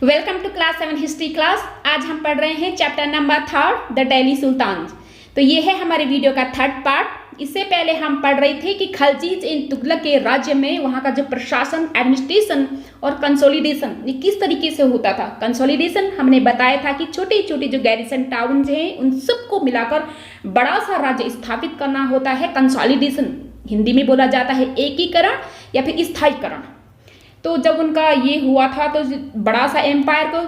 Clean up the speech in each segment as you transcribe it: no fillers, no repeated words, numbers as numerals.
Welcome to class 7 history class. आज हम पढ़ रहे हैं chapter number 3 the Delhi sultans. तो ये है हमारे वीडियो का थर्ड पार्ट। इससे पहले हम पढ़ रहे थे कि खलजीज इन तुगलक के राज्य में वहाँ का जो प्रशासन, एडमिनिस्ट्रेशन और कंसोलिडेशन ये किस तरीके से होता था। कंसोलिडेशन हमने बताया था कि छोटे छोटे जो गैरिसन टाउन हैं उन सबको मिलाकर बड़ा सा राज्य स्थापित करना होता है। कंसोलिडेशन हिंदी में बोला जाता है एकीकरण या फिर स्थायीकरण। तो जब उनका ये हुआ था तो बड़ा सा एम्पायर को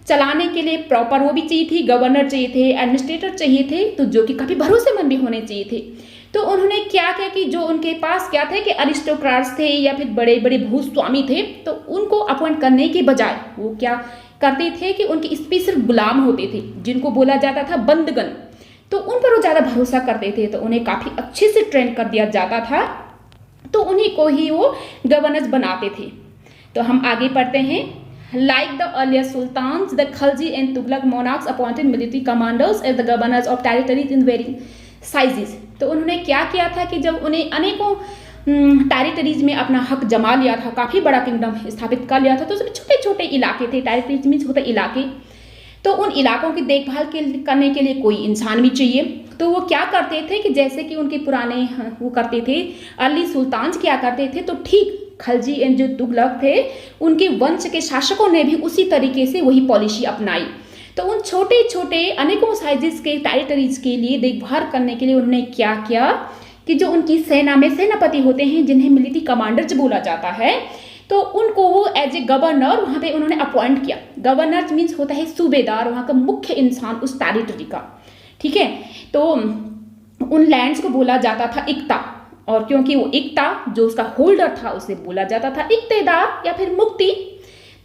चलाने के लिए प्रॉपर वो भी चाहिए थी, गवर्नर चाहिए थे, एडमिनिस्ट्रेटर चाहिए थे, तो जो कि काफ़ी भरोसेमंद भी होने चाहिए थे। तो उन्होंने क्या किया कि जो उनके पास क्या थे कि अरिस्टोक्रेट्स थे या फिर बड़े बड़े भूस्वामी थे, तो उनको अपॉइंट करने के बजाय वो क्या करते थे कि उनके स्पेशल गुलाम होते थे जिनको बोला जाता था बंदगन। तो उन पर वो ज़्यादा भरोसा करते थे, तो उन्हें काफ़ी अच्छे से ट्रेन कर दिया जाता था, तो उन्हीं को ही वो गवर्नर्स बनाते थे। तो हम आगे पढ़ते हैं। Like the earlier sultans, the Khalji and Tughlaq monarchs appointed military commanders as the governors of territories in varying sizes. तो उन्होंने क्या किया था कि जब उन्हें अनेकों टेरिटरीज में अपना हक जमा लिया था, काफ़ी बड़ा किंगडम स्थापित कर लिया था, तो उसमें छोटे छोटे इलाके थे। टेरिटरीज मीन्स होते इलाके। तो उन इलाकों की देखभाल करने के लिए कोई इंसान भी चाहिए। तो वो क्या करते थे कि जैसे कि उनके पुराने वो करते थे, अर्ली सुल्तान्स क्या करते थे, तो ठीक खलजी एंड जो तुगलक थे उनके वंश के शासकों ने भी उसी तरीके से वही पॉलिसी अपनाई। तो उन छोटे छोटे अनेकों साइजेस के टेरिटरीज के लिए देखभाल करने के लिए उन्होंने क्या किया कि जो उनकी सेना में सेनापति होते हैं जिन्हें मिलिट्री कमांडर्स बोला जाता है, तो उनको वो एज ए गवर्नर वहाँ पे उन्होंने अपॉइंट किया। गवर्नर मीन्स होता है सूबेदार, वहाँ का मुख्य इंसान उस टेरिटरी का। ठीक है, तो उन लैंड्स को बोला जाता था इक्ता, और क्योंकि वो इक्ता जो उसका होल्डर था उसे बोला जाता था इक्तेदार या फिर मुक्ति।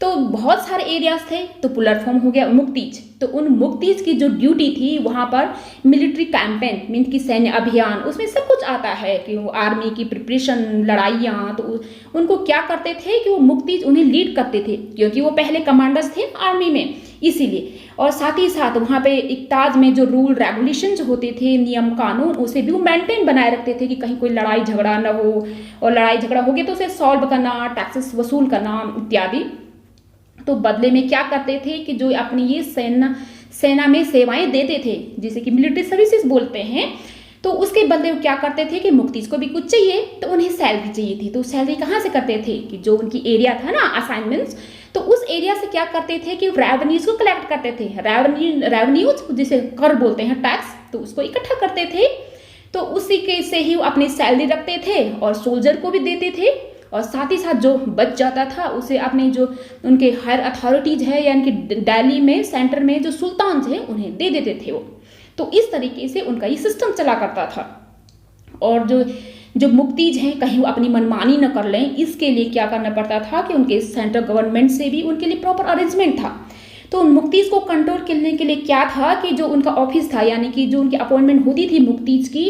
तो बहुत सारे एरियाज थे, तो पुलर फॉर्म हो गया मुक्तिज। तो उन मुक्तिज की जो ड्यूटी थी वहाँ पर मिलिट्री कैंपेन मीन की सैन्य अभियान, उसमें सब कुछ आता है कि वो आर्मी की प्रिपरेशन, लड़ाइयाँ, तो उनको क्या करते थे कि वो मुक्तिज उन्हें लीड करते थे, क्योंकि वो पहले कमांडर्स थे आर्मी में इसीलिए। और साथ ही साथ वहाँ पे इक्ताज में जो रूल रेगुलेशंस होते थे, नियम कानून, उसे भी वो मेंटेन बनाए रखते थे कि कहीं कोई लड़ाई झगड़ा न हो, और लड़ाई झगड़ा हो गया तो उसे सॉल्व करना, टैक्सेस वसूल करना इत्यादि। तो बदले में क्या करते थे कि जो अपनी ये सेना में सेवाएं देते थे, जिसे कि मिलिट्री सर्विसेज बोलते हैं, तो उसके बदले वो क्या करते थे कि मुक्तिज को भी कुछ चाहिए, तो उन्हें सैलरी चाहिए थी। तो सैलरी कहाँ से करते थे कि जो उनकी एरिया था ना असाइनमेंट्स, तो उस एरिया से क्या करते थे कि रेवेन्यूज को कलेक्ट करते थे। रेवेन्यूज जिसे कर बोलते हैं, टैक्स, तो उसको इकट्ठा करते थे। तो उसी के से ही वो अपनी सैलरी रखते थे और सोल्जर को भी देते थे, और साथ ही साथ जो बच जाता था उसे अपने जो उनके हायर अथॉरिटीज है यानी कि दिल्ली में सेंटर में जो सुल्तान थे उन्हें दे देते थे वो। तो इस तरीके से उनका ये सिस्टम चला करता था। और जो मुक्तिज हैं कहीं वो अपनी मनमानी न कर लें, इसके लिए क्या करना पड़ता था कि उनके सेंट्रल गवर्नमेंट से भी उनके लिए प्रॉपर अरेंजमेंट था। तो उन मुक्तिज को कंट्रोल करने के लिए क्या था कि जो उनका ऑफिस था यानी कि जो उनकी अपॉइंटमेंट होती थी मुक्तिज की,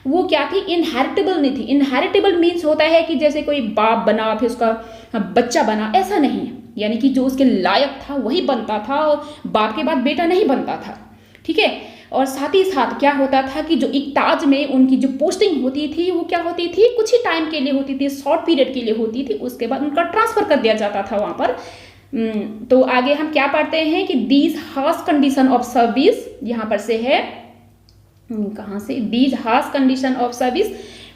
वो क्या थी, इनहेरिटेबल नहीं थी। इनहेरिटेबल मीन्स होता है कि जैसे कोई बाप बना फिर उसका बच्चा बना, ऐसा नहीं है। यानी कि जो उसके लायक था वही बनता था, और बाप के बाद बेटा नहीं बनता था। ठीक है, और साथ ही साथ क्या होता था कि जो इक्ताज में उनकी जो पोस्टिंग होती थी वो क्या होती थी, कुछ ही टाइम के लिए होती थी, शॉर्ट पीरियड के लिए होती थी, उसके बाद उनका ट्रांसफर कर दिया जाता था वहाँ पर। तो आगे हम क्या पढ़ते हैं कि these harsh condition of service, यहाँ पर से है कहाँ से, these harsh condition of service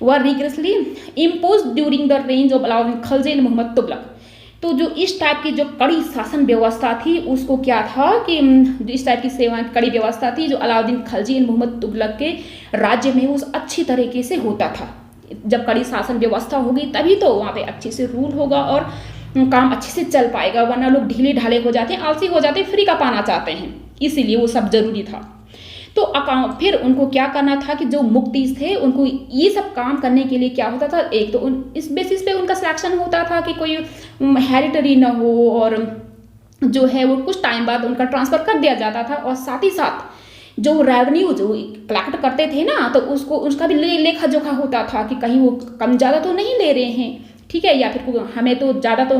were rigorously imposed during the रेंज ऑफ अलाउद्दीन खलजी एंड मोहम्मद तुगलक। तो जो इस टाइप की जो कड़ी शासन व्यवस्था थी उसको क्या था कि जो इस टाइप की सेवा कड़ी व्यवस्था थी जो अलाउद्दीन खलजी एंड मोहम्मद तुगलक के राज्य में उस अच्छी तरीके से होता था। जब कड़ी शासन व्यवस्था होगी तभी तो वहाँ पे अच्छे से रूल होगा और काम अच्छे से चल पाएगा, वरना लोग ढीले ढाले हो जाते हैं, आलसी हो जाते हैं, फ्री का पाना चाहते हैं, इसीलिए वो सब जरूरी था। तो फिर उनको क्या करना था कि जो मुक्तिज थे उनको ये सब काम करने के लिए क्या होता था, एक तो इस बेसिस पे उनका सिलेक्शन होता था कि कोई हेरिटरी ना हो, और जो है वो कुछ टाइम बाद उनका ट्रांसफर कर दिया जाता था। और साथ ही साथ जो रेवेन्यू जो कलेक्ट करते थे ना, तो उसका भी लेखा जोखा होता था कि कहीं वो कम ज़्यादा तो नहीं ले रहे हैं, ठीक है, या फिर हमें तो ज़्यादा तो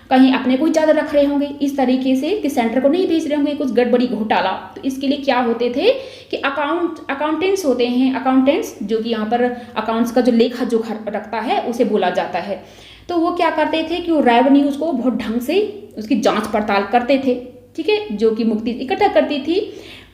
कहीं अपने को ही ज़्यादा रख रहे होंगे, इस तरीके से कि सेंटर को नहीं भेज रहे होंगे, कुछ गड़बड़ी घोटाला। तो इसके लिए क्या होते थे कि अकाउंटेंट्स होते हैं, अकाउंटेंट्स जो कि यहाँ पर अकाउंट्स का जो लेखा जोखा रखता है उसे बोला जाता है। तो वो क्या करते थे कि वो रेवेन्यूज को बहुत ढंग से उसकी जांच पड़ताल करते थे, ठीक है, जो कि मुक्ति इकट्ठा करती थी।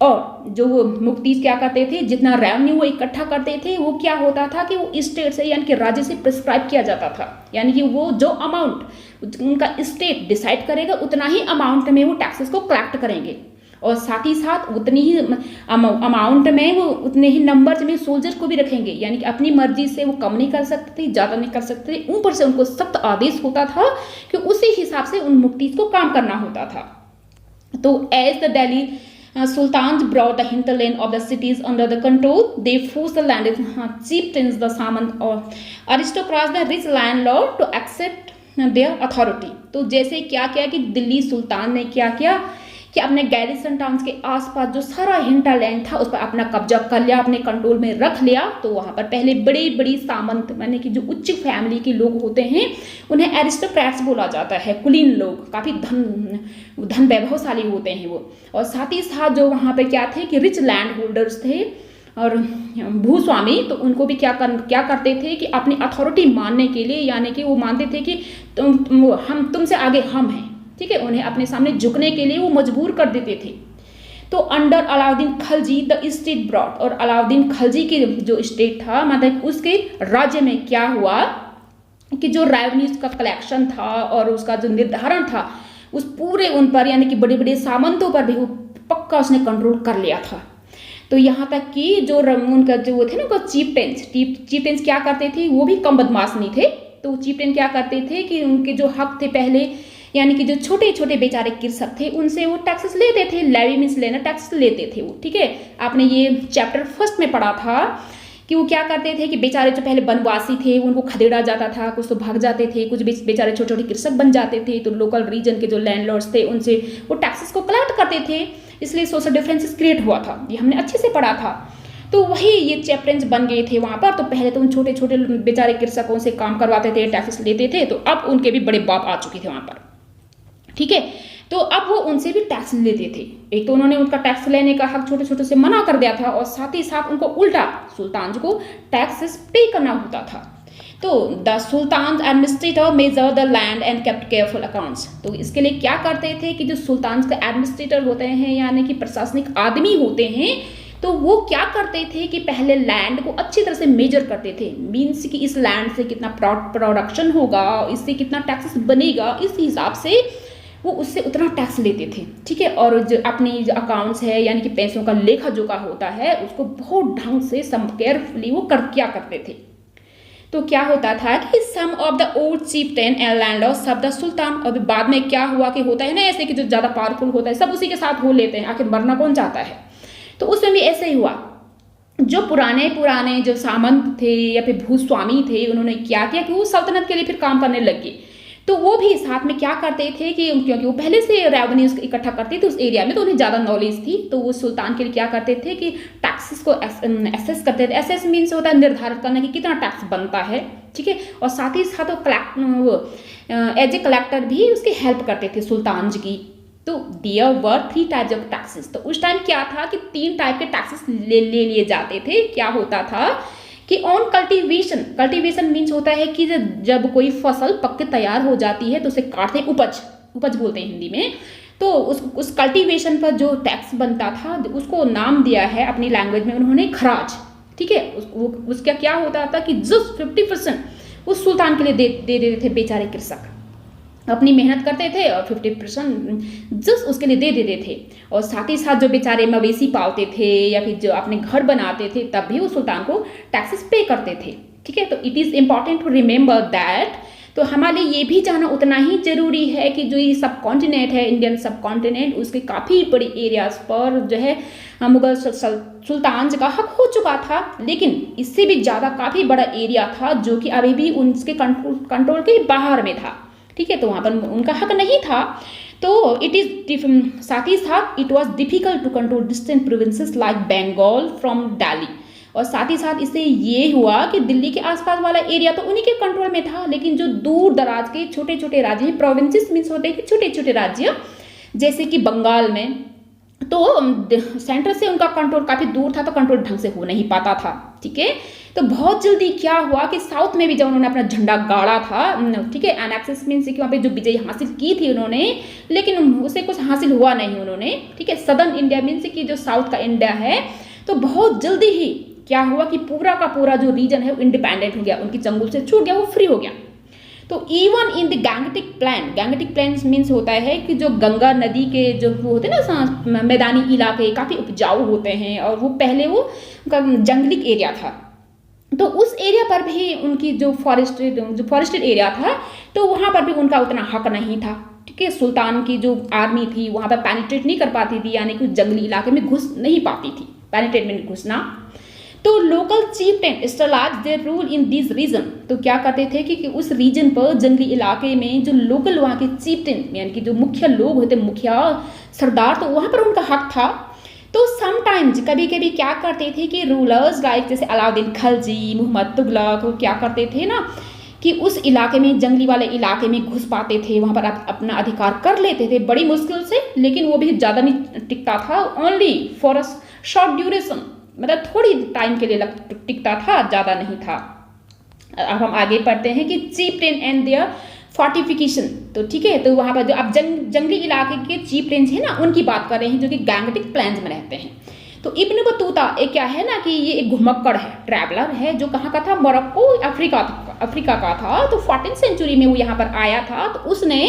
और जो वो मुक्ति क्या करते थे, जितना रेवेन्यू वो इकट्ठा करते थे वो क्या होता था कि वो स्टेट से यानी कि राज्य से प्रिस्क्राइब किया जाता था, यानी कि वो जो अमाउंट उनका स्टेट डिसाइड करेगा उतना ही अमाउंट में वो टैक्सेस को कलेक्ट करेंगे, और साथ ही साथ उतनी ही अमाउंट में वो उतने ही नंबर में सोल्जर्स को भी रखेंगे, यानी कि अपनी मर्जी से वो कम नहीं कर सकते थे, ज़्यादा नहीं कर सकते थे, ऊपर से उनको सख्त आदेश होता था कि उसी हिसाब से उन मुक्तीज को काम करना होता था। तो as the Delhi sultans brought the hinterland of the cities under the control, they forced the landed chieftains, the samant or aristocrats, the rich landlord to accept their authority। तो जैसे क्या किया कि दिल्ली सुल्तान ने क्या किया कि अपने गैरिसन टाउन्स के आसपास जो सारा हिंटरलैंड था उस पर अपना कब्जा कर लिया, अपने कंट्रोल में रख लिया। तो वहाँ पर पहले बड़ी बड़ी सामंत माने कि जो उच्च फैमिली के लोग होते हैं उन्हें एरिस्टोक्रेट्स बोला जाता है, कुलीन लोग, काफ़ी धन वैभवशाली होते हैं वो। और साथ ही साथ जो वहाँ पर क्या थे कि रिच लैंड होल्डर्स थे और भूस्वामी, तो उनको भी क्या करते थे कि अपनी अथॉरिटी मानने के लिए, यानी कि वो मानते थे कि हम तुमसे आगे हम हैं, ठीक है, उन्हें अपने सामने झुकने के लिए वो मजबूर कर देते थे। तो under Alauddin Khalji the state broad, और अलाउद्दीन खलजी के जो स्टेट था मतलब उसके राज्य में क्या हुआ कि जो रेवेन्यूज का कलेक्शन था और उसका जो निर्धारण था उस पूरे उन पर यानी कि बड़े बड़े सामंतों पर भी वो पक्का उसने कंट्रोल कर लिया था। तो यहाँ तक कि जो उनका जो वो थे ना चीफटेंस क्या करते थे, वो भी कम बदमाश नहीं थे। तो चीफटेन क्या करते थे कि उनके जो हक थे पहले, यानी कि जो छोटे छोटे बेचारे कृषक थे उनसे वो टैक्सेस लेते थे, लेवी मीन्स लेना, टैक्सेस लेते थे वो, ठीक है। आपने ये चैप्टर फर्स्ट में पढ़ा था कि वो क्या करते थे कि बेचारे जो पहले वनवासी थे उनको खदेड़ा जाता था, कुछ तो भाग जाते थे, कुछ बेचारे छोटे छोटे कृषक बन जाते थे, तो लोकल रीजन के जो लैंडलॉर्ड्स थे उनसे वो टैक्सेस को कलेक्ट करते थे, इसलिए सोशल डिफरेंसेस क्रिएट हुआ था। ये हमने अच्छे से पढ़ा था। तो वही ये चैप्टर्स बन गए थे वहाँ पर। तो पहले तो उन छोटे छोटे बेचारे कृषकों से काम करवाते थे, टैक्सेस लेते थे, तो अब उनके भी बड़े बाप आ चुके थे वहाँ पर, ठीक है। तो अब वो उनसे भी टैक्स लेते थे। एक तो उन्होंने उनका टैक्स लेने का हक छोटे छोटे से मना कर दिया था, और साथ ही साथ उनको उल्टा सुल्तान को टैक्सेस पे करना होता था। तो the sultan administrator measure the land and kept careful accounts. तो इसके लिए क्या करते थे कि जो सुल्तान के एडमिनिस्ट्रेटर होते हैं यानी कि प्रशासनिक आदमी होते हैं, तो वो क्या करते थे कि पहले लैंड को अच्छी तरह से मेजर करते थे, मीन्स कि इस लैंड से कितना प्रोडक्शन होगा, इससे कितना टैक्सेस बनेगा, इस हिसाब से वो उससे उतना टैक्स लेते थे, ठीक है। और जो अपनी जो अकाउंट्स है यानी कि पैसों का लेखा जोखा होता है उसको बहुत ढंग से केयरफुली वो क्या करते थे। तो क्या होता था कि some of the old chieftain and landlord सब द सुल्तान, और बाद में क्या हुआ कि होता है ना ऐसे कि जो ज़्यादा पावरफुल होता है सब उसी के साथ हो लेते हैं, आखिर मरना कौन चाहता है। तो उसमें भी ऐसे ही हुआ, जो पुराने जो सामंत थे या फिर भूस्वामी थे उन्होंने क्या किया कि वो सल्तनत के लिए फिर काम करने लग गए। तो वो भी साथ में क्या करते थे कि क्योंकि वो पहले से रेवेन्यूज इकट्ठा करते थे उस एरिया में, तो उन्हें ज़्यादा नॉलेज थी, तो वो सुल्तान के लिए क्या करते थे कि टैक्सेस को एसेस करते थे। एसेस मीन्स होता है निर्धारित करना कि कितना टैक्स बनता है, ठीक है। और साथ ही साथ वो एज ए कलेक्टर भी उसकी हेल्प करते थे सुल्तान जी की। तो there were 3 types of taxes. तो उस टाइम क्या था कि 3 टाइप के टैक्सेस ले लिए जाते थे। क्या होता था कि ऑन कल्टीवेशन मीन्स होता है कि जब कोई फसल पक के तैयार हो जाती है तो उसे काटते हैं, उपज बोलते हैं हिंदी में। तो उस कल्टीवेशन पर जो टैक्स बनता था उसको नाम दिया है अपनी लैंग्वेज में उन्होंने खराज, ठीक है। उसका क्या होता था कि जस्ट 50% उस सुल्तान के लिए दे देते थे बेचारे कृषक, अपनी मेहनत करते थे और 50% जस्ट उसके लिए दे देते थे। और साथ ही साथ जो बेचारे मवेशी पालते थे या फिर जो अपने घर बनाते थे तब भी वो सुल्तान को टैक्सेस पे करते थे, ठीक है। तो it is important to remember that. तो हमारे लिए ये भी जानना उतना ही जरूरी है कि जो ये सब कॉन्टिनेंट है, इंडियन सब कॉन्टिनेंट, उसके काफ़ी बड़े एरियाज पर जो है मुगल सुल्तान का हक हो चुका था, लेकिन इससे भी ज़्यादा काफ़ी बड़ा एरिया था जो कि अभी भी उनके कंट्रोल के बाहर में था, ठीक है। तो वहाँ पर उनका हक नहीं था। तो साथ ही साथ it was difficult to control distant provinces like Bengal from Delhi. और साथ ही साथ इससे ये हुआ कि दिल्ली के आसपास वाला एरिया तो उन्हीं के कंट्रोल में था, लेकिन जो दूर दराज के छोटे छोटे राज्य हैं, प्रोविंसेस मीन्स होते हैं कि छोटे छोटे राज्य, जैसे कि बंगाल में, तो सेंटर से उनका कंट्रोल काफ़ी दूर था, तो कंट्रोल ढंग से हो नहीं पाता था, ठीक है। तो बहुत जल्दी क्या हुआ कि साउथ में भी जब उन्होंने अपना झंडा गाड़ा था, ठीक है, एनेक्सिस मीन्स कि वहाँ पे जो विजय हासिल की थी उन्होंने, लेकिन उसे कुछ हासिल हुआ नहीं उन्होंने, ठीक है। सदर्न इंडिया मीन्स कि जो साउथ का इंडिया है, तो बहुत जल्दी ही क्या हुआ कि पूरा का पूरा जो रीजन है वो इंडिपेंडेंट हो गया, उनकी चंगुल से छूट गया, वो फ्री हो गया। तो even in the Gangetic plain means होता है कि जो गंगा नदी के जो वो होते हैं ना मैदानी इलाके काफ़ी उपजाऊ होते हैं, और वो पहले वो जंगली एरिया था, तो उस एरिया पर भी उनकी जो फॉरेस्टेड एरिया था, तो वहाँ पर भी उनका उतना हक नहीं था, ठीक है। सुल्तान की जो आर्मी थी वहाँ पर पेनिट्रेट नहीं कर पाती थी, यानी कि जंगली इलाके में घुस नहीं पाती थी, पेनिट्रेट में घुसना। तो लोकल चीफटेन स्टेलाज their rule in this region, तो क्या करते थे कि उस रीजन पर जंगली इलाके में जो लोकल वहाँ के चीफटेन यानी कि जो मुख्य लोग होते, मुखिया सरदार, तो वहाँ पर उनका हक था। तो समटाइम्स कभी कभी क्या करते थे कि रूलर्स लाइक जैसे अलाउद्दीन खलजी, मोहम्मद तुगलक, क्या करते थे ना कि उस इलाके में, जंगली वाले इलाके में घुस पाते थे, वहाँ पर अपना अधिकार कर लेते थे बड़ी मुश्किल से, लेकिन वो भी ज़्यादा नहीं टिकता था, only for a short duration, मतलब थोड़ी टाइम के लिए टिकता था, ज़्यादा नहीं था। अब हम आगे पढ़ते हैं कि चीफटेन एंड देयर फोर्टिफिकेशन, तो ठीक है। तो वहाँ पर जो अब जंगली इलाके के चीफटेन्स हैं ना, उनकी बात कर रहे हैं जो कि गैंगटिक प्लेन्स में रहते हैं। तो इब्न बतूता एक क्या है ना कि ये एक घुमक्कड़ है, ट्रैवलर है, जो कहाँ का था, मोरक्को अफ्रीका का था। तो 14th सेंचुरी में वो यहाँ पर आया था, तो उसने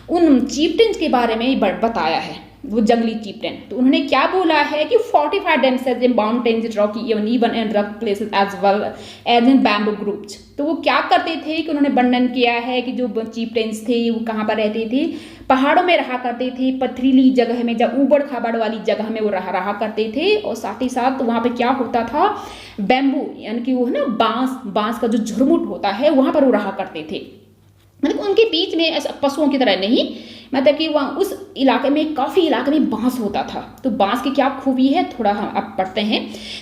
उन चीफटेन्स के बारे में बताया है, वो जंगली चीफटेन। तो उन्होंने क्या बोला है कि fortified themselves in mountains, rocky even and rough places as well as in bamboo groups. तो वो क्या करते थे कि उन्होंने वर्णन किया है कि जो चीफटेन्स थे वो कहाँ पर रहते थे, पहाड़ों में रहा करते थे, पथरीली जगह में, जब ऊबड़ खाबड़ वाली जगह में वो रहा करते थे। और साथ ही साथ वहाँ पे क्या होता था, बैम्बू यानी कि वो है ना बांस का जो झुरमुट होता है, वहाँ पर वो रहा करते थे। मतलब उनके बीच में ऐसा पशुओं की तरह नहीं, मतलब कि वहाँ उस इलाके में, काफ़ी इलाके में बांस होता था। तो बांस की क्या खूबी है, थोड़ा हम अब पढ़ते हैं।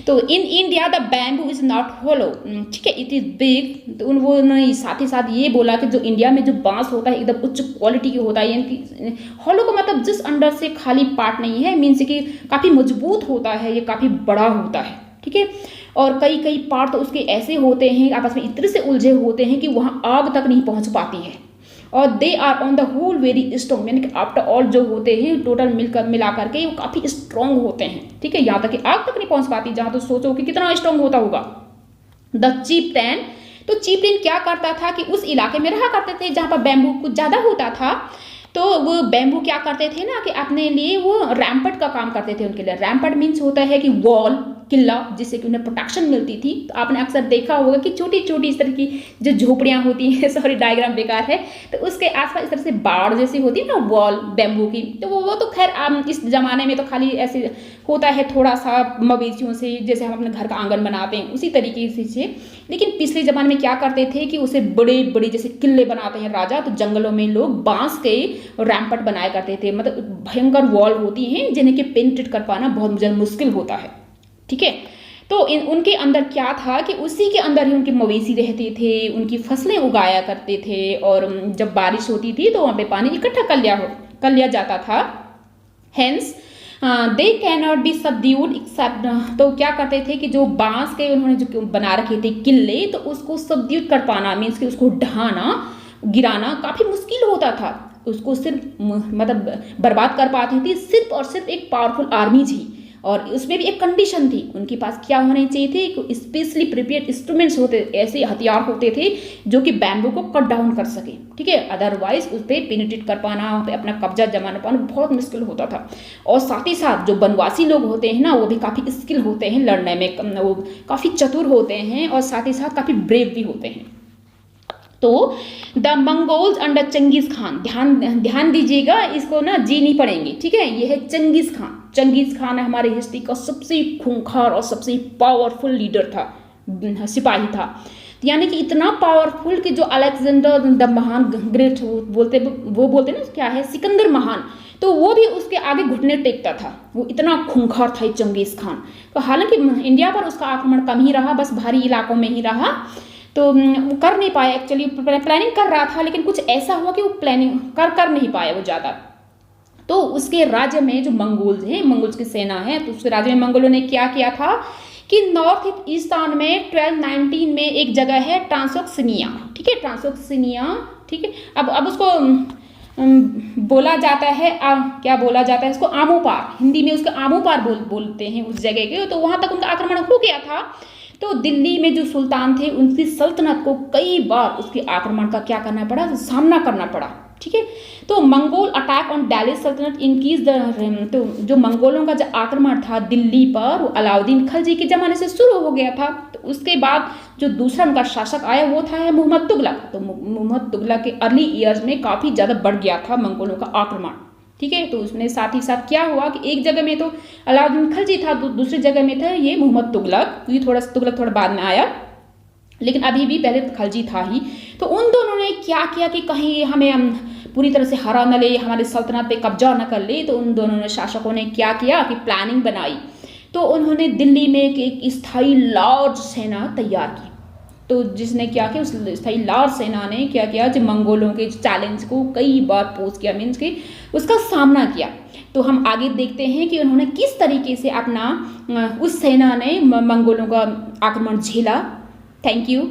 तो in India the bamboo is not hollow, ठीक है, इट इज़ बिग। तो उन्होंने साथ ही साथ ये बोला कि जो इंडिया में जो बांस होता है एकदम उच्च क्वालिटी की होता है, यानी कि होलो का मतलब जिस अंदर से खाली पार्ट नहीं है, मीन्स कि काफ़ी मजबूत होता है, ये काफ़ी बड़ा होता है, ठीक है। और कई पार्ट तो उसके ऐसे होते हैं, आपस में इतने से उलझे होते हैं कि वहाँ आग तक नहीं पहुँच पाती है। और they are on the whole very strong, यानी कि आफ्टर ऑल जो होते हैं टोटल मिला करके वो काफ़ी स्ट्रॉन्ग होते हैं, ठीक है। यहाँ तक कि आग तक नहीं पहुँच पाती, जहाँ तो सोचो कि कितना स्ट्रॉन्ग होता होगा। द चीफटेन, तो चीफटेन क्या करता था कि उस इलाके में रहा करते थे जहाँ पर बैम्बू कुछ ज़्यादा होता था। तो वो बैम्बू क्या करते थे ना कि अपने लिए वो रैम्पट का काम करते थे उनके लिए। रैम्पट मीन्स होता है कि वॉल, किला, जिससे कि उन्हें प्रोटेक्शन मिलती थी। तो आपने अक्सर देखा होगा कि छोटी छोटी इस तरह की जो झोपड़ियाँ होती हैं, सॉरी डायग्राम बेकार है, तो उसके आसपास इस तरह से बाड़ जैसी होती है ना वॉल बैम्बू की। तो वो तो खैर इस जमाने में तो खाली ऐसे होता है थोड़ा सा मवेशियों से, जैसे हम अपने घर का आंगन बनाते हैं उसी तरीके से। लेकिन पिछले ज़माने में क्या करते थे कि उसे बड़े बड़े जैसे किले बनाते हैं राजा, तो जंगलों में लोग बांस के रैम्पट बनाया करते थे, मतलब भयंकर वॉल होती हैं जिन्हें कि पेनिट्रेट कर पाना बहुत मुश्किल होता है, ठीक है। तो उनके अंदर क्या था कि उसी के अंदर ही उनके मवेशी रहते थे, उनकी फसलें उगाया करते थे, और जब बारिश होती थी तो वहाँ पे पानी इकट्ठा कर लिया जाता था। Hence they can not be subdued except, तो क्या करते थे कि जो बांस के उन्होंने जो बना रखे थे किले, तो उसको सबड्यूट कर पाना मीन्स कि उसको ढहाना, गिराना काफ़ी मुश्किल होता था। उसको सिर्फ मतलब बर्बाद कर पाती थी सिर्फ और सिर्फ एक पावरफुल आर्मी थी। और उसमें भी एक कंडीशन थी, उनके पास क्या होने चाहिए थे कि स्पेशली प्रिपेयर्ड इंस्ट्रूमेंट्स होते, ऐसे हथियार होते थे जो कि बैम्बू को कट डाउन कर सके, ठीक है। अदरवाइज उस पर पेनिट्रेट कर पाना, वहाँ पे अपना कब्जा जमाना पाना बहुत मुश्किल होता था। और साथ ही साथ जो बनवासी लोग होते हैं ना, वो भी काफ़ी स्किल होते हैं लड़ने में, वो काफ़ी चतुर होते हैं और साथ ही साथ काफ़ी ब्रेव भी होते हैं। तो the Mongols under Genghis Khan, ध्यान दीजिएगा, इसको ना जी नहीं पड़ेंगे, ठीक है। ये है चंगेज खान। चंगेज खान हमारे हिस्ट्री का सबसे खूंखार और सबसे पावरफुल लीडर था, सिपाही था। यानी कि इतना पावरफुल कि जो अलेक्जेंडर द महान ग्रेट बोलते ना क्या है, सिकंदर महान, तो वो भी उसके आगे घुटने टेकता था, वो इतना खूंखार था चंगेज खान। तो हालांकि इंडिया पर उसका आक्रमण कम ही रहा, बस भारी इलाकों में ही रहा, तो वो कर नहीं पाया। एक्चुअली प्लानिंग कर रहा था, लेकिन कुछ ऐसा हुआ कि वो प्लानिंग कर नहीं पाया वो ज़्यादा। तो उसके राज्य में जो मंगोल्स हैं, मंगोल्स की सेना है, तो उसके राज्य में मंगोलों ने क्या किया था कि नॉर्थ ईस्टर्न में 1219 में एक जगह है ट्रांसोक्सिनिया, ठीक है, ट्रांसोक्सिनिया, ठीक है। अब उसको बोला जाता है क्या बोला जाता है इसको, आमोपार, हिंदी में उसको आमोपार बोलते हैं उस जगह के। तो वहाँ तक उनका आक्रमण हो गया था। तो दिल्ली में जो सुल्तान थे उनकी सल्तनत को कई बार उसके आक्रमण का क्या करना पड़ा, सामना करना पड़ा, ठीक है। तो मंगोल अटैक ऑन दिल्ली सल्तनत इंक्रीज द, तो जो मंगोलों का जो आक्रमण था दिल्ली पर वो अलाउद्दीन खलजी के ज़माने से शुरू हो गया था। तो उसके बाद जो दूसरा उनका शासक आया वो था मोहम्मद तुगलक। तो मोहम्मद तुगलक के अर्ली ईयर्स में काफ़ी ज़्यादा बढ़ गया था मंगोलों का आक्रमण, ठीक है। तो उसमें साथ ही साथ क्या हुआ कि एक जगह में तो अलाउद्दीन खलजी था, दूसरी जगह में था ये मोहम्मद तुगलक। ये तुगलक थोड़ा बाद में आया, लेकिन अभी भी पहले खलजी था ही। तो उन दोनों ने क्या किया कि कहीं हमें पूरी तरह से हरा न ले, हमारे सल्तनत पे कब्जा न कर ले। तो उन दोनों ने शासकों ने क्या किया कि प्लानिंग बनाई। तो उन्होंने दिल्ली में एक स्थायी लार्ज सेना तैयार की। तो जिसने क्या किया, उस स्थायी लार्ज सेना ने क्या किया, जो मंगोलों के चैलेंज को कई बार पोस्ट किया, मीन्स कि उसका सामना किया। तो हम आगे देखते हैं कि उन्होंने किस तरीके से अपना उस सेना ने मंगोलों का आक्रमण झेला। Thank you.